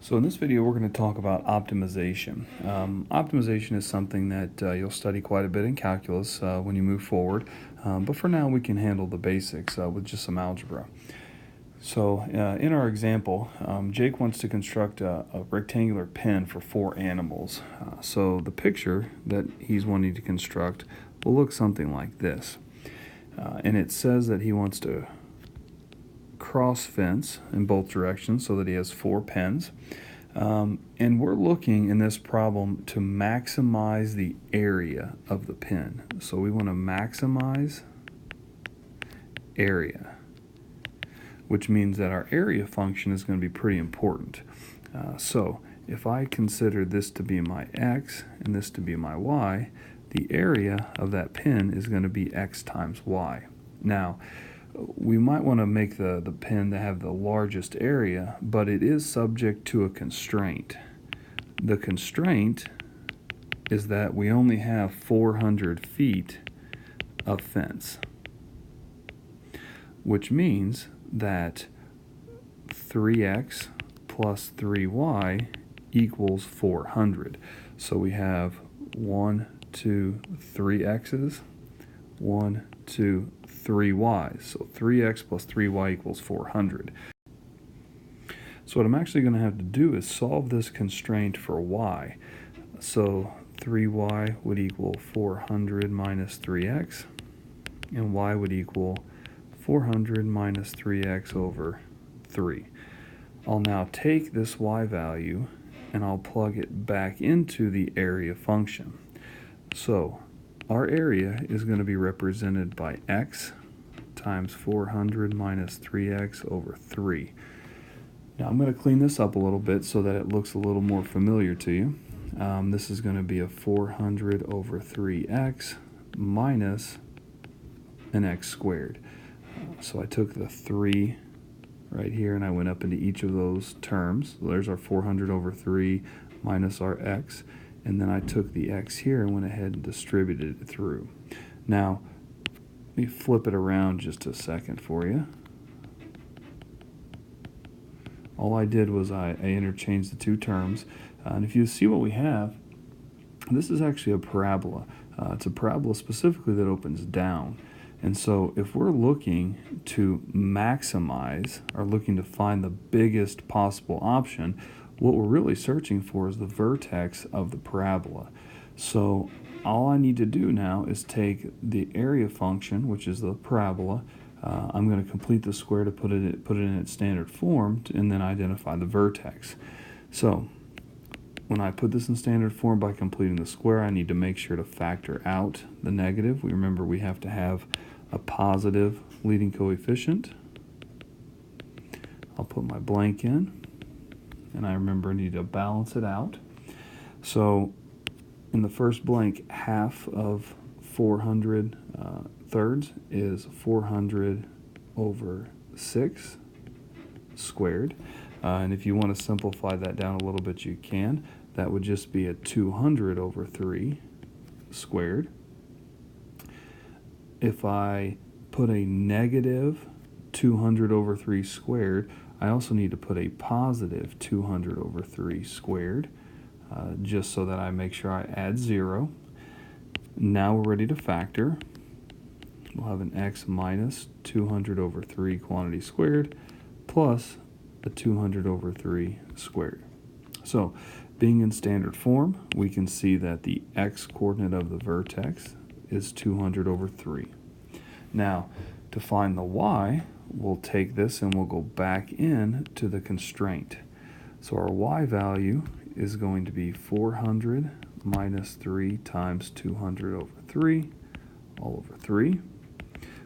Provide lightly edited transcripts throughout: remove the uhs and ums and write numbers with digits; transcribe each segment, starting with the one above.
So in this video, we're going to talk about optimization. Optimization is something that you'll study quite a bit in calculus when you move forward, but for now we can handle the basics with just some algebra. So in our example, Jake wants to construct a rectangular pen for 4 animals. So the picture that he's wanting to construct will look something like this. And it says that he wants to cross fence in both directions so that he has 4 pens. And we're looking in this problem to maximize the area of the pen. So we want to maximize area, which means that our area function is going to be pretty important. So if I consider this to be my x and this to be my y, the area of that pen is going to be x times y. Now, we might want to make the pen to have the largest area, but it is subject to a constraint. The constraint is that we only have 400 feet of fence, which means that 3x plus 3y equals 400. So we have 1, 2, 3 x's, 1, 2, 3 y's. So 3x plus 3y equals 400. So what I'm actually going to have to do is solve this constraint for y. So 3y would equal 400 minus 3x, and y would equal 400 minus 3x over 3. I'll now take this y value and I'll plug it back into the area function. So our area is going to be represented by x times 400 minus 3x over 3. Now I'm going to clean this up a little bit so that it looks a little more familiar to you. This is going to be a 400 over 3x minus an x squared. So I took the 3 right here and I went up into each of those terms. So there's our 400 over 3 minus our x. And then I took the x here and went ahead and distributed it through. Now, let me flip it around just a second for you. All I did was I interchanged the two terms. And if you see what we have, this is actually a parabola. It's a parabola specifically that opens down. And so if we're looking to maximize, or looking to find the biggest possible option, what we're really searching for is the vertex of the parabola. So all I need to do now is take the area function, which is the parabola. I'm going to complete the square to put it in its standard form, and then identify the vertex. So when I put this in standard form by completing the square, I need to make sure to factor out the negative. We remember we have to have a positive leading coefficient. I'll put my blank in. And I remember I need to balance it out. So in the first blank, half of 400 thirds is 400 over 6 squared. And if you want to simplify that down a little bit, you can. That would just be a 200 over 3 squared. If I put a negative 200 over 3 squared, I also need to put a positive 200 over 3 squared, just so that I make sure I add 0. Now we're ready to factor. We'll have an x minus 200 over 3 quantity squared plus a 200 over 3 squared. So being in standard form, we can see that the x coordinate of the vertex is 200 over 3. Now, to find the y, we'll take this and we'll go back in to the constraint. So our y value is going to be 400 minus 3 times 200 over 3, all over 3,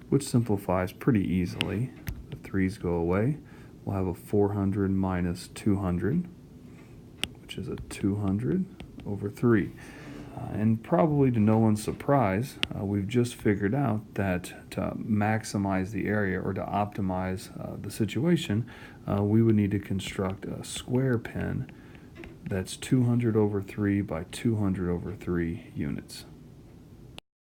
which simplifies pretty easily. The 3's go away. We'll have a 400 minus 200, which is a 200 over 3. And probably to no one's surprise, we've just figured out that to maximize the area, or to optimize the situation, we would need to construct a square pen that's 200 over 3 by 200 over 3 units.